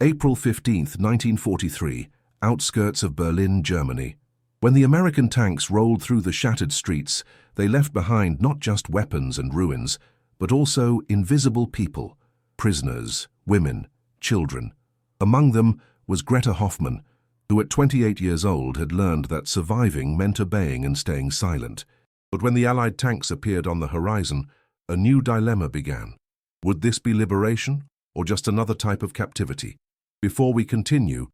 April 15, 1943, outskirts of Berlin, Germany. When the American tanks rolled through the shattered streets, they left behind not just weapons and ruins, but also invisible people, prisoners, women, children. Among them was Greta Hoffmann, who at 28 years old had learned that surviving meant obeying and staying silent. But when the Allied tanks appeared on the horizon, a new dilemma began. Would this be liberation, or just another type of captivity? Before we continue,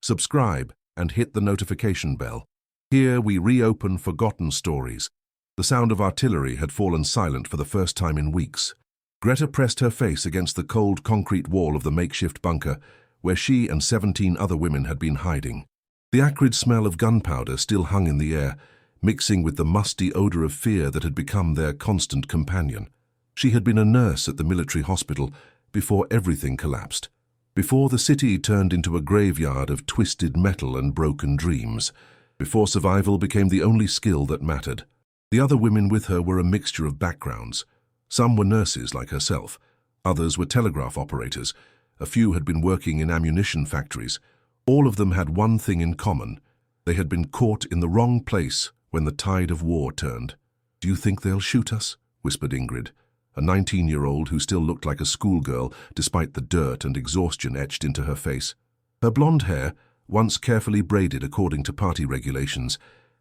subscribe and hit the notification bell. Here we reopen forgotten stories. The sound of artillery had fallen silent for the first time in weeks. Greta pressed her face against the cold concrete wall of the makeshift bunker, where she and 17 other women had been hiding. The acrid smell of gunpowder still hung in the air, mixing with the musty odor of fear that had become their constant companion. She had been a nurse at the military hospital before everything collapsed, before the city turned into a graveyard of twisted metal and broken dreams, before survival became the only skill that mattered. The other women with her were a mixture of backgrounds. Some were nurses like herself, others were telegraph operators, a few had been working in ammunition factories. All of them had one thing in common: they had been caught in the wrong place when the tide of war turned. "Do you think they'll shoot us?" whispered Ingrid, a 19-year-old who still looked like a schoolgirl despite the dirt and exhaustion etched into her face. Her blonde hair, once carefully braided according to party regulations,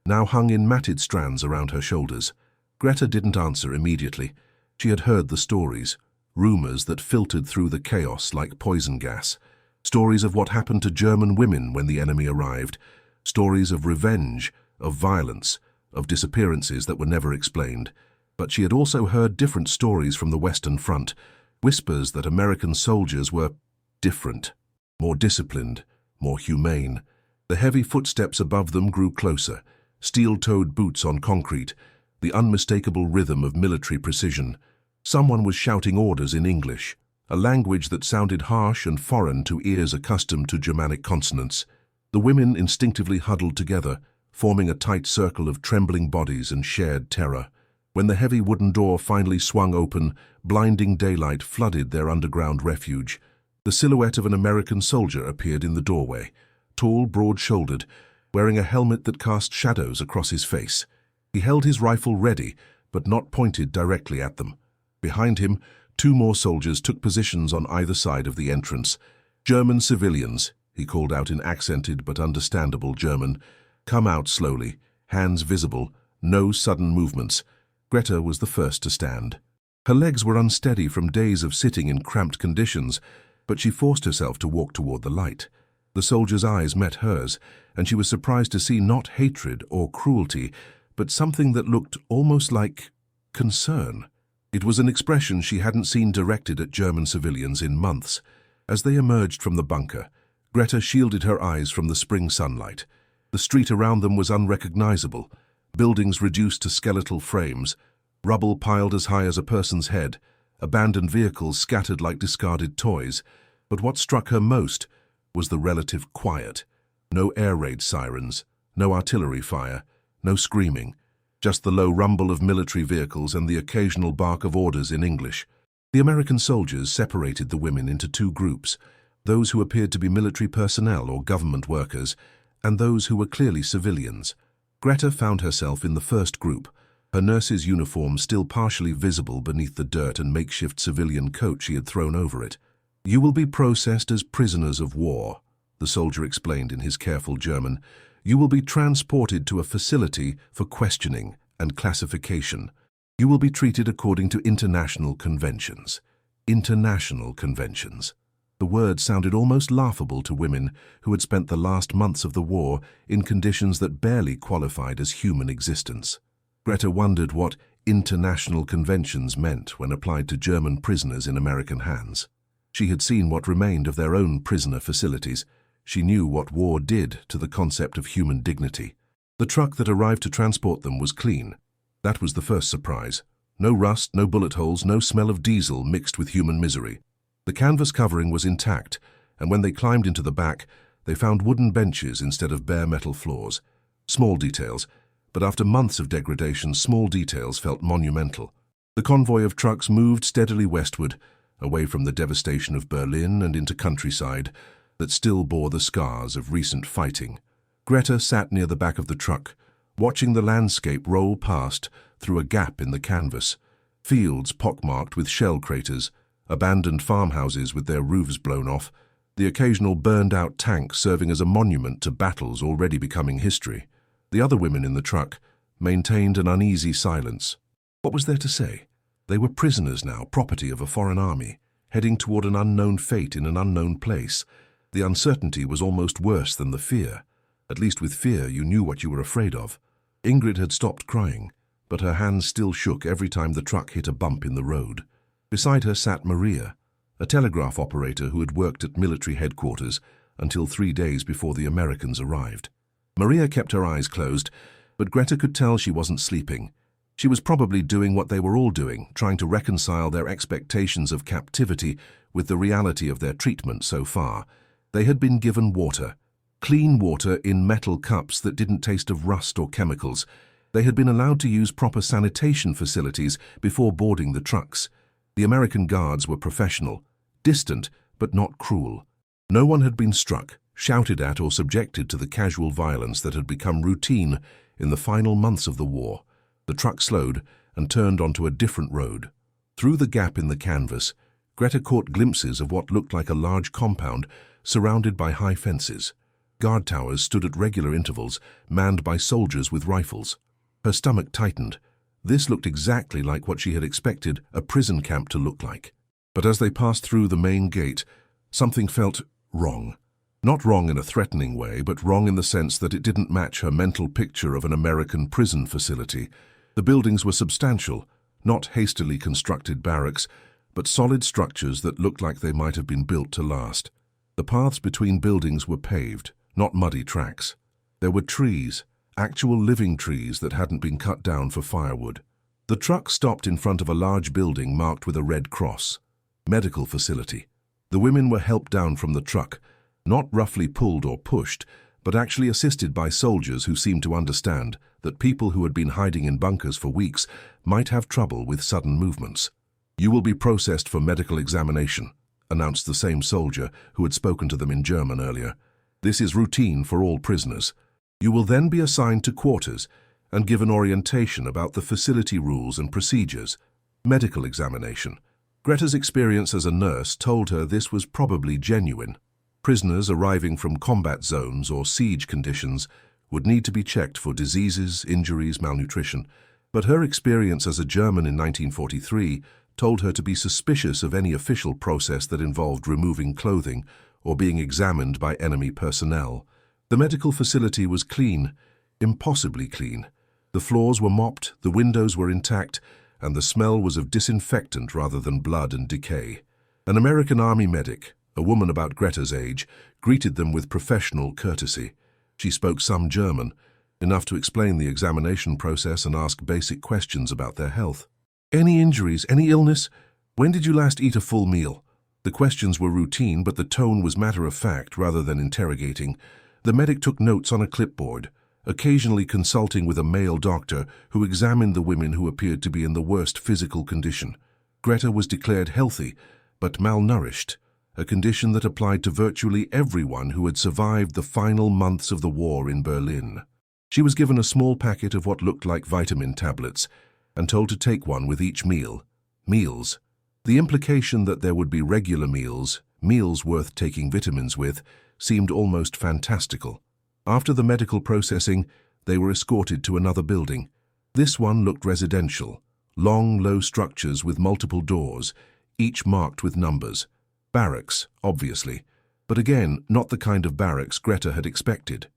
now hung in matted strands around her shoulders. Greta didn't answer immediately. She had heard the stories, rumors that filtered through the chaos like poison gas, stories of what happened to German women when the enemy arrived, stories of revenge, of violence, of disappearances that were never explained. But she had also heard different stories from the Western Front, whispers that American soldiers were different, more disciplined, more humane. The heavy footsteps above them grew closer, steel-toed boots on concrete, the unmistakable rhythm of military precision. Someone was shouting orders in English, a language that sounded harsh and foreign to ears accustomed to Germanic consonants. The women instinctively huddled together, forming a tight circle of trembling bodies and shared terror. When the heavy wooden door finally swung open, blinding daylight flooded their underground refuge. The silhouette of an American soldier appeared in the doorway, tall, broad-shouldered, wearing a helmet that cast shadows across his face. He held his rifle ready, but not pointed directly at them. Behind him, 2 more soldiers took positions on either side of the entrance. "German civilians," he called out in accented but understandable German. "Come out slowly, hands visible, no sudden movements." Greta was the first to stand. Her legs were unsteady from days of sitting in cramped conditions, but she forced herself to walk toward the light. The soldier's eyes met hers, and she was surprised to see not hatred or cruelty, but something that looked almost like concern. It was an expression she hadn't seen directed at German civilians in months. As they emerged from the bunker, Greta shielded her eyes from the spring sunlight. The street around them was unrecognizable, buildings reduced to skeletal frames, rubble piled as high as a person's head, abandoned vehicles scattered like discarded toys. But what struck her most was the relative quiet. No air raid sirens, no artillery fire, no screaming, just the low rumble of military vehicles and the occasional bark of orders in English. The American soldiers separated the women into 2 groups, those who appeared to be military personnel or government workers, and those who were clearly civilians. Greta found herself in the first group, her nurse's uniform still partially visible beneath the dirt and makeshift civilian coat she had thrown over it. "You will be processed as prisoners of war," the soldier explained in his careful German. "You will be transported to a facility for questioning and classification. You will be treated according to international conventions." International conventions. The word sounded almost laughable to women who had spent the last months of the war in conditions that barely qualified as human existence. Greta wondered what international conventions meant when applied to German prisoners in American hands. She had seen what remained of their own prisoner facilities. She knew what war did to the concept of human dignity. The truck that arrived to transport them was clean. That was the first surprise. No rust, no bullet holes, no smell of diesel mixed with human misery. The canvas covering was intact, and when they climbed into the back, they found wooden benches instead of bare metal floors. Small details, but after months of degradation, small details felt monumental. The convoy of trucks moved steadily westward, away from the devastation of Berlin and into countryside, that still bore the scars of recent fighting. Greta sat near the back of the truck, watching the landscape roll past through a gap in the canvas. Fields pockmarked with shell craters, abandoned farmhouses with their roofs blown off, the occasional burned-out tank serving as a monument to battles already becoming history. The other women in the truck maintained an uneasy silence. What was there to say? They were prisoners now, property of a foreign army, heading toward an unknown fate in an unknown place. The uncertainty was almost worse than the fear. At least with fear you knew what you were afraid of. Ingrid had stopped crying, but her hands still shook every time the truck hit a bump in the road. Beside her sat Maria, a telegraph operator who had worked at military headquarters until 3 days before the Americans arrived. Maria kept her eyes closed, but Greta could tell she wasn't sleeping. She was probably doing what they were all doing, trying to reconcile their expectations of captivity with the reality of their treatment so far. They had been given water, clean water in metal cups that didn't taste of rust or chemicals. They had been allowed to use proper sanitation facilities before boarding the trucks. The American guards were professional, distant but not cruel. No one had been struck, shouted at or subjected to the casual violence that had become routine in the final months of the war. The truck slowed and turned onto a different road. Through the gap in the canvas, Greta caught glimpses of what looked like a large compound surrounded by high fences. Guard towers stood at regular intervals, manned by soldiers with rifles. Her stomach tightened. This looked exactly like what she had expected a prison camp to look like. But as they passed through the main gate, something felt wrong. Not wrong in a threatening way, but wrong in the sense that it didn't match her mental picture of an American prison facility. The buildings were substantial, not hastily constructed barracks, but solid structures that looked like they might have been built to last. The paths between buildings were paved, not muddy tracks. There were trees, actual living trees that hadn't been cut down for firewood. The truck stopped in front of a large building marked with a red cross. Medical facility. The women were helped down from the truck, not roughly pulled or pushed, but actually assisted by soldiers who seemed to understand that people who had been hiding in bunkers for weeks might have trouble with sudden movements. "You will be processed for medical examination," announced the same soldier who had spoken to them in German earlier. "This is routine for all prisoners. You will then be assigned to quarters and given orientation about the facility rules and procedures." Medical examination. Greta's experience as a nurse told her this was probably genuine. Prisoners arriving from combat zones or siege conditions would need to be checked for diseases, injuries, malnutrition. But her experience as a German in 1943 told her to be suspicious of any official process that involved removing clothing or being examined by enemy personnel. The medical facility was clean, impossibly clean. The floors were mopped, the windows were intact, and the smell was of disinfectant rather than blood and decay. An American Army medic, a woman about Greta's age, greeted them with professional courtesy. She spoke some German, enough to explain the examination process and ask basic questions about their health. "Any injuries, any illness? When did you last eat a full meal?" The questions were routine, but the tone was matter-of-fact rather than interrogating. The medic took notes on a clipboard, occasionally consulting with a male doctor who examined the women who appeared to be in the worst physical condition. Greta was declared healthy, but malnourished, a condition that applied to virtually everyone who had survived the final months of the war in Berlin. She was given a small packet of what looked like vitamin tablets and told to take one with each meal. Meals. The implication that there would be regular meals, meals worth taking vitamins with, seemed almost fantastical. After the medical processing, they were escorted to another building. This one looked residential, long, low structures with multiple doors, each marked with numbers. Barracks, obviously, but again, not the kind of barracks Greta had expected.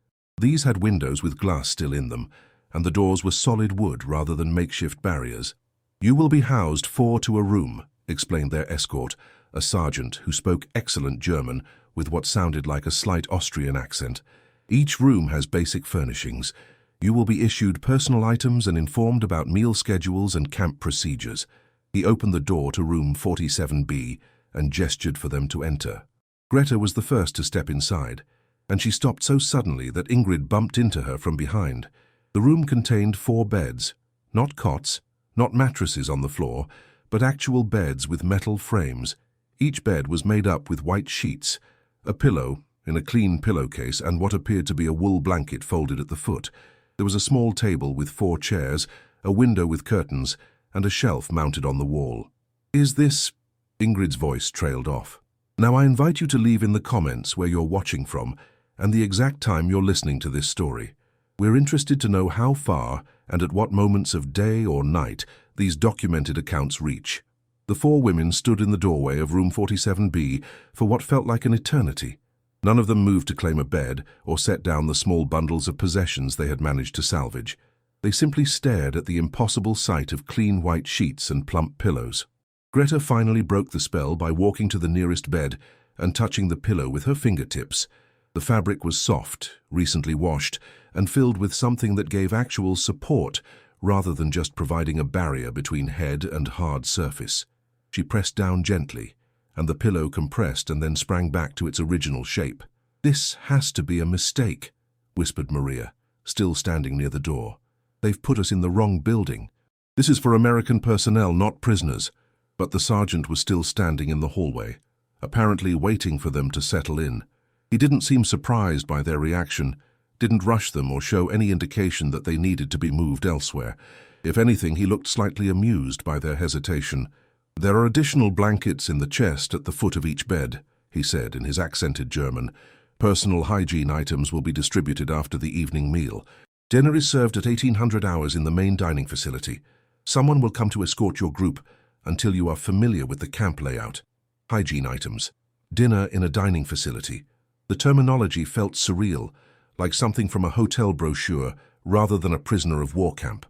These had windows with glass still in them, and the doors were solid wood rather than makeshift barriers. "You will be housed 4 to a room," explained their escort, a sergeant who spoke excellent German with what sounded like a slight Austrian accent. "Each room has basic furnishings. You will be issued personal items and informed about meal schedules and camp procedures." He opened the door to room 47B and gestured for them to enter. Greta was the first to step inside, and she stopped so suddenly that Ingrid bumped into her from behind. The room contained 4 beds, not cots, not mattresses on the floor, but actual beds with metal frames. Each bed was made up with white sheets, a pillow, in a clean pillowcase and what appeared to be a wool blanket folded at the foot. There was a small table with 4 chairs, a window with curtains, and a shelf mounted on the wall. "Is this—" Ingrid's voice trailed off. "Now I invite you to leave in the comments where you're watching from and the exact time you're listening to this story. We're interested to know how far and at what moments of day or night these documented accounts reach." The 4 women stood in the doorway of room 47B for what felt like an eternity. None of them moved to claim a bed or set down the small bundles of possessions they had managed to salvage. They simply stared at the impossible sight of clean white sheets and plump pillows. Greta finally broke the spell by walking to the nearest bed and touching the pillow with her fingertips. The fabric was soft, recently washed, and filled with something that gave actual support rather than just providing a barrier between head and hard surface. She pressed down gently, and the pillow compressed and then sprang back to its original shape. "This has to be a mistake," whispered Maria, still standing near the door. "They've put us in the wrong building. This is for American personnel, not prisoners." But the sergeant was still standing in the hallway, apparently waiting for them to settle in. He didn't seem surprised by their reaction, didn't rush them or show any indication that they needed to be moved elsewhere. If anything, he looked slightly amused by their hesitation. "There are additional blankets in the chest at the foot of each bed," he said in his accented German. "Personal hygiene items will be distributed after the evening meal. Dinner is served at 1800 hours in the main dining facility. Someone will come to escort your group until you are familiar with the camp layout." Hygiene items. Dinner in a dining facility. The terminology felt surreal, like something from a hotel brochure rather than a prisoner of war camp.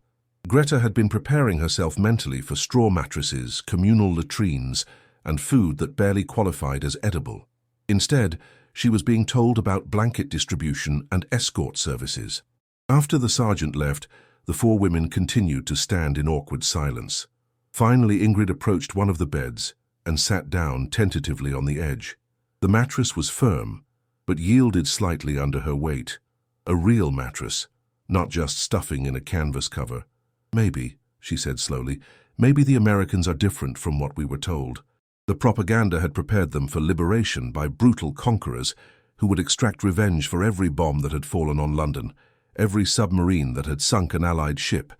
Greta had been preparing herself mentally for straw mattresses, communal latrines, and food that barely qualified as edible. Instead, she was being told about blanket distribution and escort services. After the sergeant left, the 4 women continued to stand in awkward silence. Finally, Ingrid approached one of the beds and sat down tentatively on the edge. The mattress was firm, but yielded slightly under her weight. A real mattress, not just stuffing in a canvas cover. "Maybe," she said slowly, "maybe the Americans are different from what we were told. The propaganda had prepared them for liberation by brutal conquerors who would extract revenge for every bomb that had fallen on London, every submarine that had sunk an Allied ship,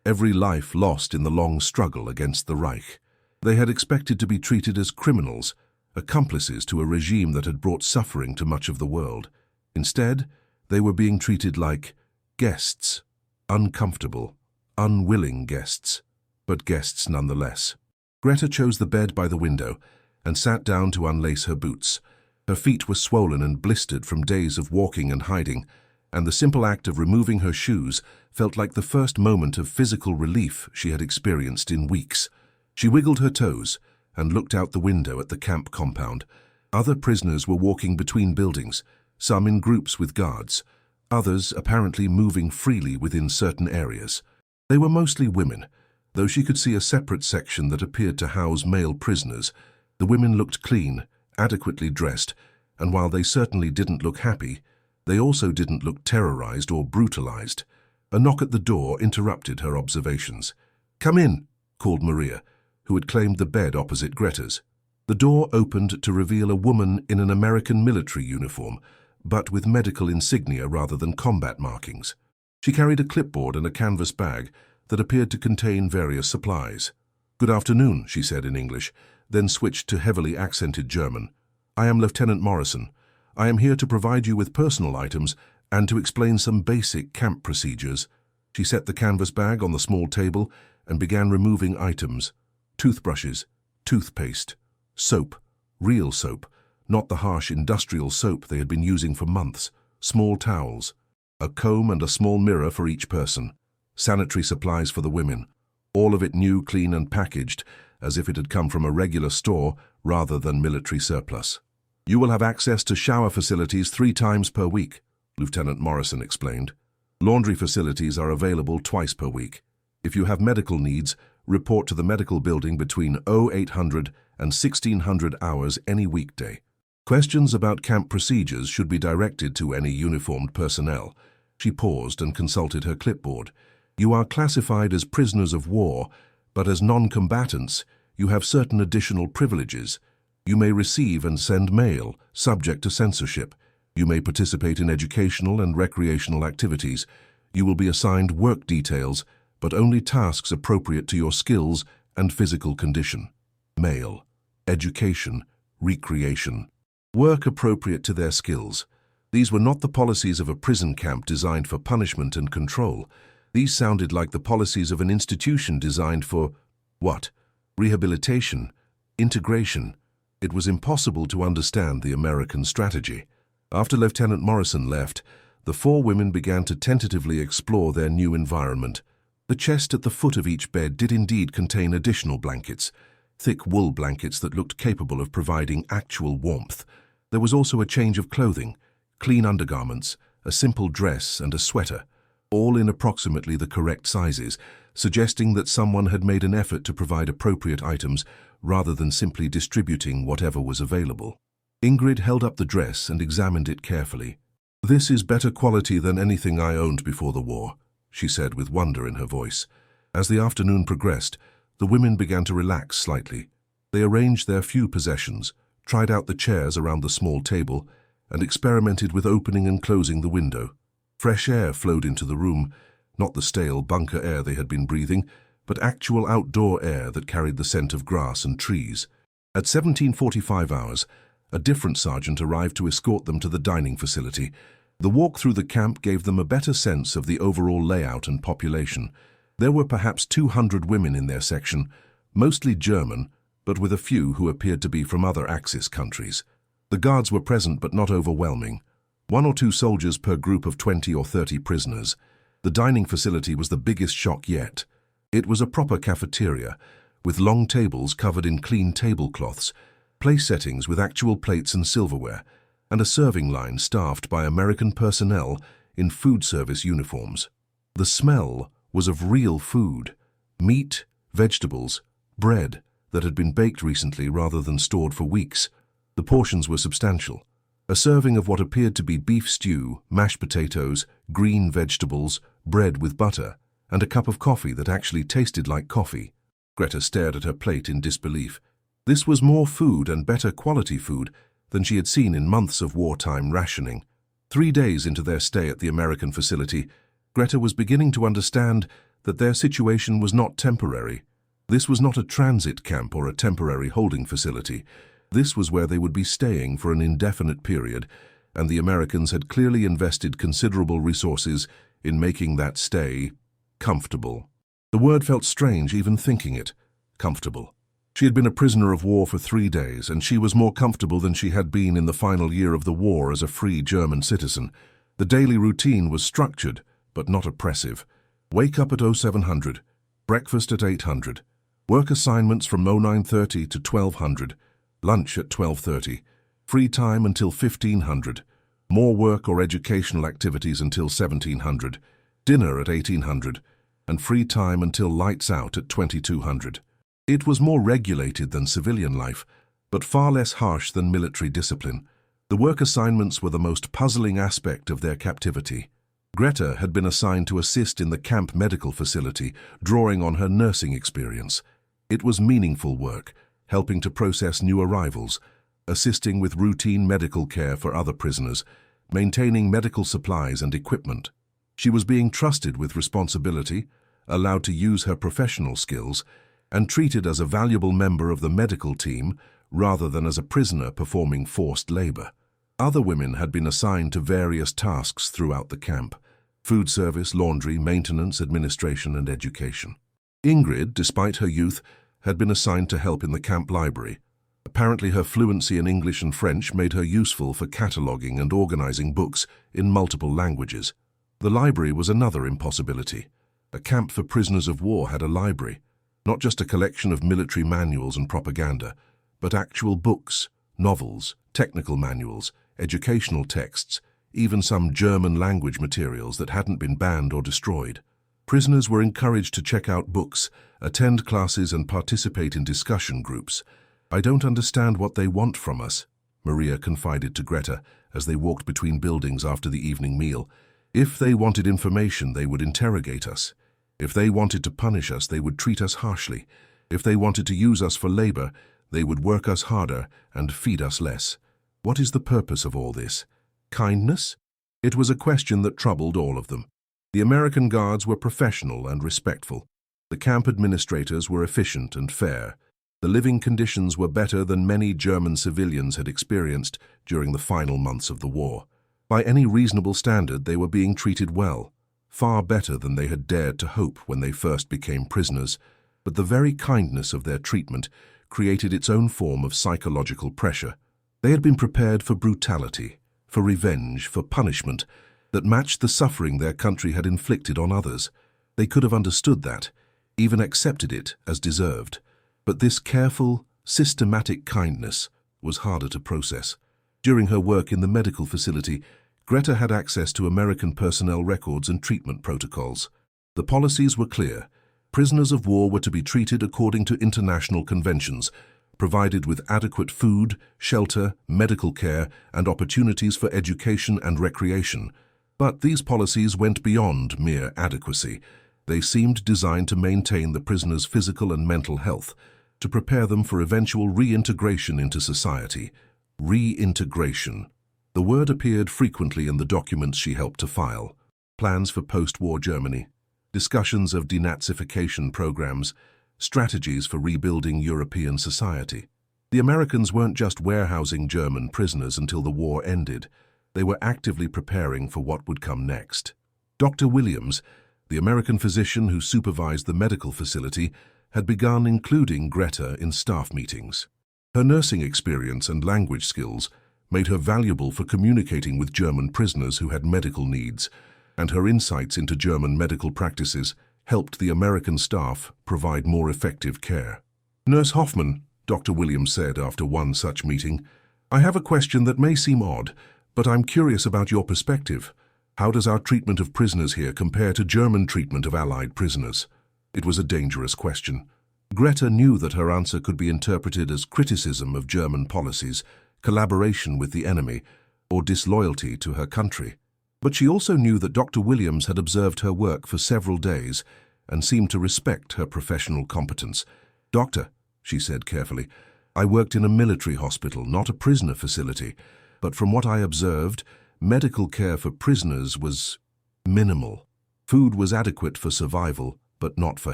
every life lost in the long struggle against the Reich. They had expected to be treated as criminals, accomplices to a regime that had brought suffering to much of the world. Instead, they were being treated like guests, uncomfortable, unwilling guests, but guests nonetheless." Greta chose the bed by the window and sat down to unlace her boots. Her feet were swollen and blistered from days of walking and hiding, and the simple act of removing her shoes felt like the first moment of physical relief she had experienced in weeks. She wiggled her toes and looked out the window at the camp compound. Other prisoners were walking between buildings, some in groups with guards, others apparently moving freely within certain areas. They were mostly women, though she could see a separate section that appeared to house male prisoners. The women looked clean, adequately dressed, and while they certainly didn't look happy, they also didn't look terrorized or brutalized. A knock at the door interrupted her observations. "Come in," called Maria, who had claimed the bed opposite Greta's. The door opened to reveal a woman in an American military uniform, but with medical insignia rather than combat markings. She carried a clipboard and a canvas bag that appeared to contain various supplies. "Good afternoon," she said in English, then switched to heavily accented German. "I am Lieutenant Morrison. I am here to provide you with personal items and to explain some basic camp procedures." She set the canvas bag on the small table and began removing items. Toothbrushes, toothpaste, soap, real soap, not the harsh industrial soap they had been using for months, small towels, a comb and a small mirror for each person, sanitary supplies for the women, all of it new, clean and packaged, as if it had come from a regular store rather than military surplus. "You will have access to shower facilities 3 times per week," Lieutenant Morrison explained. "Laundry facilities are available twice per week. If you have medical needs, report to the medical building between 0800 and 1600 hours any weekday. Questions about camp procedures should be directed to any uniformed personnel." She paused and consulted her clipboard. "You are classified as prisoners of war, but as non-combatants, you have certain additional privileges. You may receive and send mail, subject to censorship. You may participate in educational and recreational activities. You will be assigned work details, but only tasks appropriate to your skills and physical condition. Male. Education, recreation. Work appropriate to their skills. These were not the policies of a prison camp designed for punishment and control. These sounded like the policies of an institution designed for, what? Rehabilitation, integration. It was impossible to understand the American strategy. After Lieutenant Morrison left, the four women began to tentatively explore their new environment. The chest at the foot of each bed did indeed contain additional blankets, thick wool blankets that looked capable of providing actual warmth. There was also a change of clothing, clean undergarments, a simple dress and a sweater, all in approximately the correct sizes, suggesting that someone had made an effort to provide appropriate items rather than simply distributing whatever was available. Ingrid held up the dress and examined it carefully. "This is better quality than anything I owned before the war," she said with wonder in her voice. As the afternoon progressed, the women began to relax slightly. They arranged their few possessions, tried out the chairs around the small table, and experimented with opening and closing the window. Fresh air flowed into the room, not the stale bunker air they had been breathing, but actual outdoor air that carried the scent of grass and trees. At 17:45 hours, a different sergeant arrived to escort them to the dining facility. The walk through the camp gave them a better sense of the overall layout and population. There were perhaps 200 women in their section, mostly German, but with a few who appeared to be from other Axis countries. The guards were present but not overwhelming. 1 or 2 soldiers per group of 20 or 30 prisoners. The dining facility was the biggest shock yet. It was a proper cafeteria, with long tables covered in clean tablecloths, place settings with actual plates and silverware, and a serving line staffed by American personnel in food service uniforms. The smell was of real food, meat, vegetables, bread that had been baked recently rather than stored for weeks. The portions were substantial. A serving of what appeared to be beef stew, mashed potatoes, green vegetables, bread with butter, and a cup of coffee that actually tasted like coffee. Greta stared at her plate in disbelief. This was more food and better quality food than she had seen in months of wartime rationing. 3 days into their stay at the American facility, Greta was beginning to understand that their situation was not temporary. This was not a transit camp or a temporary holding facility. This was where they would be staying for an indefinite period, and the Americans had clearly invested considerable resources in making that stay comfortable. The word felt strange even thinking it. Comfortable. She had been a prisoner of war for 3 days, and she was more comfortable than she had been in the final year of the war as a free German citizen. The daily routine was structured, but not oppressive. Wake up at 0700, breakfast at 800, work assignments from 0930 to 1200, lunch at 12:30, free time until 1500, more work or educational activities until 1700, dinner at 1800, and free time until lights out at 2200. It was more regulated than civilian life, but far less harsh than military discipline. The work assignments were the most puzzling aspect of their captivity. Greta had been assigned to assist in the camp medical facility, drawing on her nursing experience. It was meaningful work, helping to process new arrivals, assisting with routine medical care for other prisoners, maintaining medical supplies and equipment. She was being trusted with responsibility, allowed to use her professional skills, and treated as a valuable member of the medical team rather than as a prisoner performing forced labor. Other women had been assigned to various tasks throughout the camp: food service, laundry, maintenance, administration, and education. Ingrid, despite her youth, had been assigned to help in the camp library. Apparently her fluency in English and French made her useful for cataloging and organizing books in multiple languages. The library was another impossibility. A camp for prisoners of war had a library, not just a collection of military manuals and propaganda, but actual books, novels, technical manuals, educational texts, even some German language materials that hadn't been banned or destroyed. Prisoners were encouraged to check out books, attend classes, and participate in discussion groups. "I don't understand what they want from us," Maria confided to Greta as they walked between buildings after the evening meal. "If they wanted information, they would interrogate us. If they wanted to punish us, they would treat us harshly. If they wanted to use us for labor, they would work us harder and feed us less. What is the purpose of all this? Kindness? It was a question that troubled all of them. The American guards were professional and respectful. The camp administrators were efficient and fair. The living conditions were better than many German civilians had experienced during the final months of the war. By any reasonable standard, they were being treated well, far better than they had dared to hope when they first became prisoners. But the very kindness of their treatment created its own form of psychological pressure. They had been prepared for brutality, for revenge, for punishment that matched the suffering their country had inflicted on others. They could have understood that, even accepted it as deserved. But this careful, systematic kindness was harder to process. During her work in the medical facility, Greta had access to American personnel records and treatment protocols. The policies were clear. Prisoners of war were to be treated according to international conventions, provided with adequate food, shelter, medical care, and opportunities for education and recreation. But these policies went beyond mere adequacy. They seemed designed to maintain the prisoners' physical and mental health, to prepare them for eventual reintegration into society. Reintegration. The word appeared frequently in the documents she helped to file. Plans for post-war Germany, discussions of denazification programs, strategies for rebuilding European society. The Americans weren't just warehousing German prisoners until the war ended. They were actively preparing for what would come next. Dr. Williams, the American physician who supervised the medical facility, had begun including Greta in staff meetings. Her nursing experience and language skills made her valuable for communicating with German prisoners who had medical needs, and her insights into German medical practices helped the American staff provide more effective care. "Nurse Hoffman," Dr. Williams said after one such meeting, "I have a question that may seem odd, but I'm curious about your perspective. How does our treatment of prisoners here compare to German treatment of Allied prisoners?" It was a dangerous question. Greta knew that her answer could be interpreted as criticism of German policies, collaboration with the enemy, or disloyalty to her country. But she also knew that Dr. Williams had observed her work for several days and seemed to respect her professional competence. "Doctor," she said carefully, "I worked in a military hospital, not a prisoner facility, but from what I observed, medical care for prisoners was minimal. Food was adequate for survival, but not for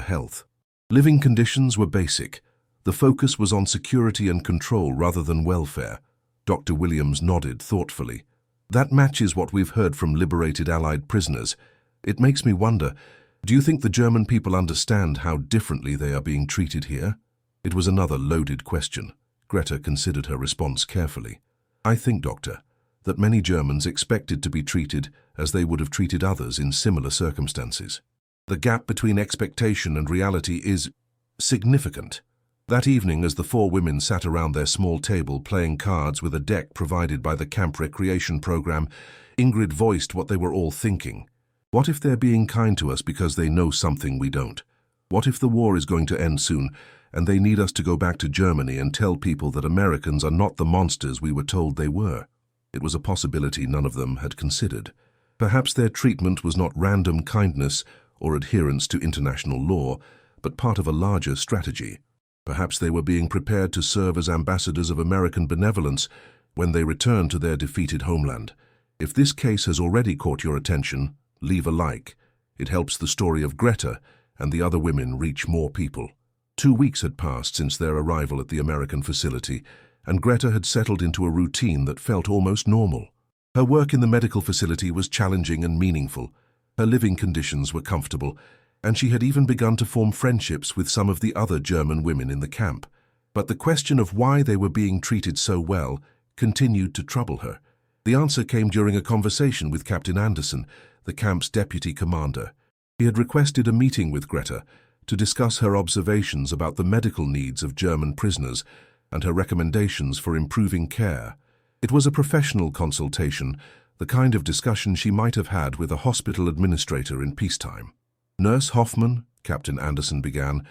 health. Living conditions were basic. The focus was on security and control rather than welfare." Dr. Williams nodded thoughtfully. "That matches what we've heard from liberated Allied prisoners. It makes me wonder, do you think the German people understand how differently they are being treated here?" It was another loaded question. Greta considered her response carefully. "I think, Doctor, that many Germans expected to be treated as they would have treated others in similar circumstances. The gap between expectation and reality is significant." That evening, as the four women sat around their small table playing cards with a deck provided by the camp recreation program, Ingrid voiced what they were all thinking. What if they're being kind to us because they know something we don't? What if the war is going to end soon and they need us to go back to Germany and tell people that Americans are not the monsters we were told they were? It was a possibility none of them had considered. Perhaps their treatment was not random kindness or adherence to international law, but part of a larger strategy. Perhaps they were being prepared to serve as ambassadors of American benevolence when they returned to their defeated homeland. If this case has already caught your attention, leave a like. It helps the story of Greta and the other women reach more people. 2 weeks had passed since their arrival at the American facility, and Greta had settled into a routine that felt almost normal. Her work in the medical facility was challenging and meaningful. Her living conditions were comfortable, and she had even begun to form friendships with some of the other German women in the camp. But the question of why they were being treated so well continued to trouble her. The answer came during a conversation with Captain Anderson, the camp's deputy commander. He had requested a meeting with Greta to discuss her observations about the medical needs of German prisoners and her recommendations for improving care. It was a professional consultation, the kind of discussion she might have had with a hospital administrator in peacetime. "Nurse Hoffman," Captain Anderson began,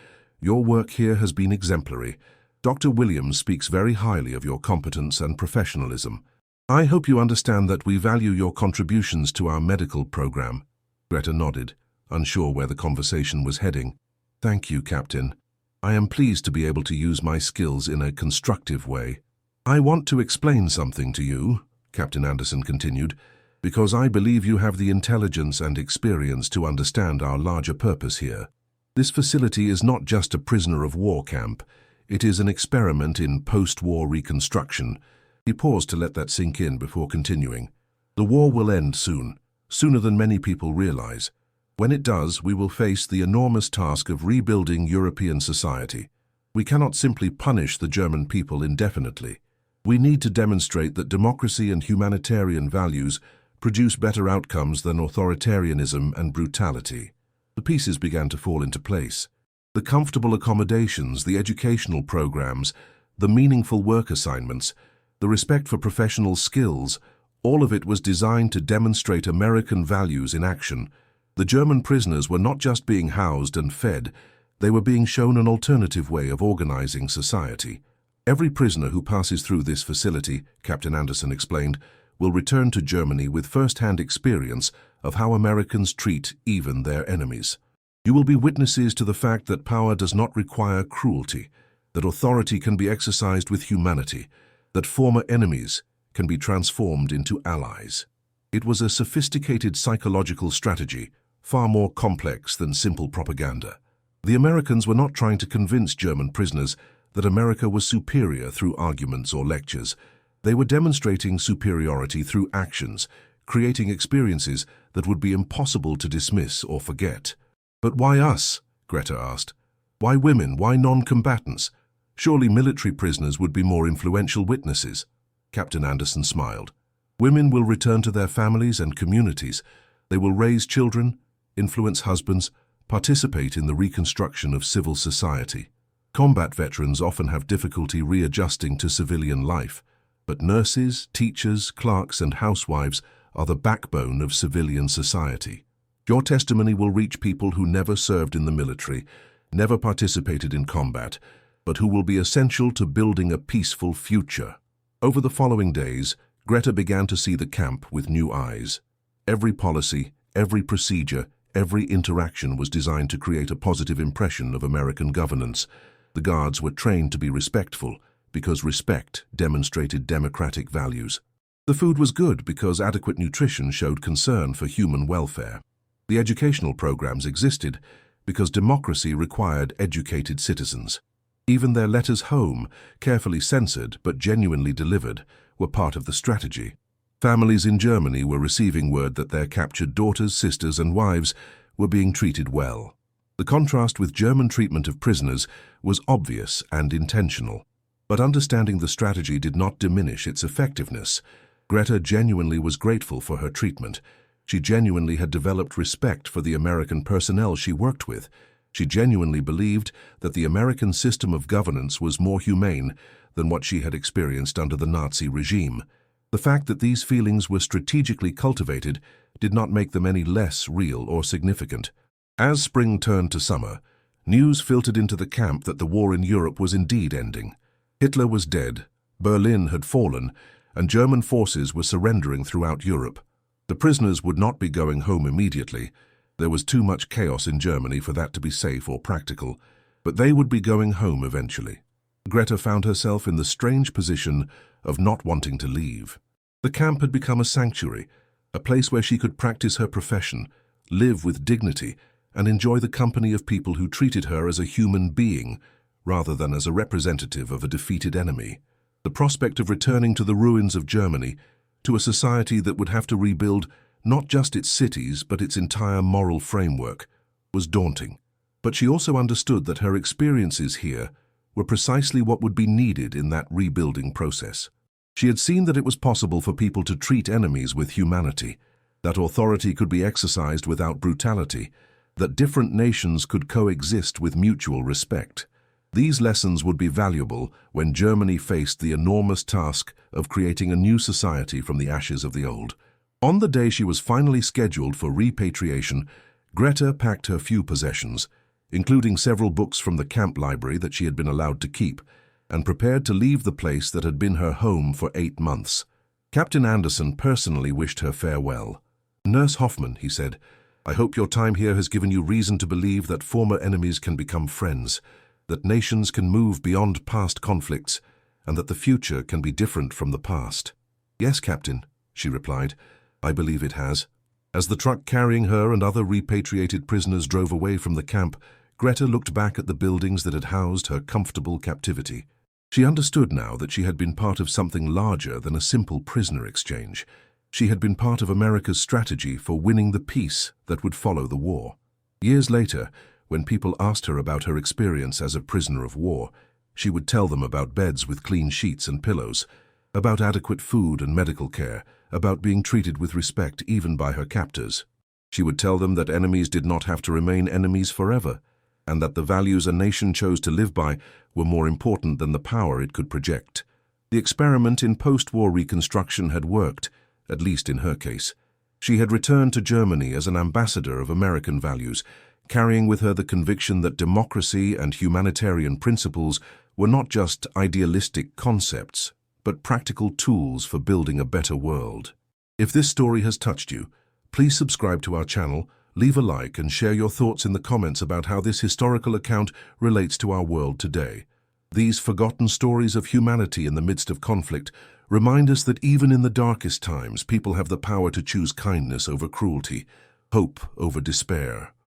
"your work here has been exemplary. Dr. Williams speaks very highly of your competence and professionalism. I hope you understand that we value your contributions to our medical program." Greta nodded, unsure where the conversation was heading. "Thank you, Captain. I am pleased to be able to use my skills in a constructive way. I want to explain something to you," Captain Anderson continued, because I believe you have the intelligence and experience to understand our larger purpose here. This facility is not just a prisoner of war camp. It is an experiment in post-war reconstruction. He paused to let that sink in before continuing. The war will end soon, sooner than many people realize. When it does, we will face the enormous task of rebuilding European society. We cannot simply punish the German people indefinitely. We need to demonstrate that democracy and humanitarian values produce better outcomes than authoritarianism and brutality. The pieces began to fall into place. The comfortable accommodations, the educational programs, the meaningful work assignments, the respect for professional skills, all of it was designed to demonstrate American values in action. The German prisoners were not just being housed and fed, they were being shown an alternative way of organizing society. Every prisoner who passes through this facility, Captain Anderson explained, will return to Germany with first-hand experience of how Americans treat even their enemies. You will be witnesses to the fact that power does not require cruelty, that authority can be exercised with humanity, that former enemies can be transformed into allies. It was a sophisticated psychological strategy, far more complex than simple propaganda. The Americans were not trying to convince German prisoners that America was superior through arguments or lectures. They were demonstrating superiority through actions, creating experiences that would be impossible to dismiss or forget. But why us? Greta asked. Why women? Why non-combatants? Surely military prisoners would be more influential witnesses. Captain Anderson smiled. Women will return to their families and communities. They will raise children, influence husbands, participate in the reconstruction of civil society. Combat veterans often have difficulty readjusting to civilian life, but nurses, teachers, clerks, and housewives are the backbone of civilian society. Your testimony will reach people who never served in the military, never participated in combat, but who will be essential to building a peaceful future. Over the following days, Greta began to see the camp with new eyes. Every policy, every procedure, every interaction was designed to create a positive impression of American governance. The guards were trained to be respectful, because respect demonstrated democratic values. The food was good because adequate nutrition showed concern for human welfare. The educational programs existed because democracy required educated citizens. Even their letters home, carefully censored but genuinely delivered, were part of the strategy. Families in Germany were receiving word that their captured daughters, sisters, and wives were being treated well. The contrast with German treatment of prisoners was obvious and intentional. But understanding the strategy did not diminish its effectiveness. Greta genuinely was grateful for her treatment. She genuinely had developed respect for the American personnel she worked with. She genuinely believed that the American system of governance was more humane than what she had experienced under the Nazi regime. The fact that these feelings were strategically cultivated did not make them any less real or significant. As spring turned to summer, news filtered into the camp that the war in Europe was indeed ending. Hitler was dead, Berlin had fallen, and German forces were surrendering throughout Europe. The prisoners would not be going home immediately. There was too much chaos in Germany for that to be safe or practical, but they would be going home eventually. Greta found herself in the strange position of not wanting to leave. The camp had become a sanctuary, a place where she could practice her profession, live with dignity, and enjoy the company of people who treated her as a human being, rather than as a representative of a defeated enemy. The prospect of returning to the ruins of Germany, to a society that would have to rebuild not just its cities but its entire moral framework, was daunting. But she also understood that her experiences here were precisely what would be needed in that rebuilding process. She had seen that it was possible for people to treat enemies with humanity, that authority could be exercised without brutality, that different nations could coexist with mutual respect. These lessons would be valuable when Germany faced the enormous task of creating a new society from the ashes of the old. On the day she was finally scheduled for repatriation, Greta packed her few possessions, including several books from the camp library that she had been allowed to keep, and prepared to leave the place that had been her home for 8 months. Captain Anderson personally wished her farewell. "Nurse Hoffman," he said, "I hope your time here has given you reason to believe that former enemies can become friends, that nations can move beyond past conflicts, and that the future can be different from the past." "Yes, Captain," she replied. "I believe it has." As the truck carrying her and other repatriated prisoners drove away from the camp, Greta looked back at the buildings that had housed her comfortable captivity. She understood now that she had been part of something larger than a simple prisoner exchange. She had been part of America's strategy for winning the peace that would follow the war. Years later, when people asked her about her experience as a prisoner of war, she would tell them about beds with clean sheets and pillows, about adequate food and medical care, about being treated with respect even by her captors. She would tell them that enemies did not have to remain enemies forever, and that the values a nation chose to live by were more important than the power it could project. The experiment in post-war reconstruction had worked, at least in her case. She had returned to Germany as an ambassador of American values, carrying with her the conviction that democracy and humanitarian principles were not just idealistic concepts, but practical tools for building a better world. If this story has touched you, please subscribe to our channel, leave a like, and share your thoughts in the comments about how this historical account relates to our world today. These forgotten stories of humanity in the midst of conflict remind us that even in the darkest times, people have the power to choose kindness over cruelty, hope over despair.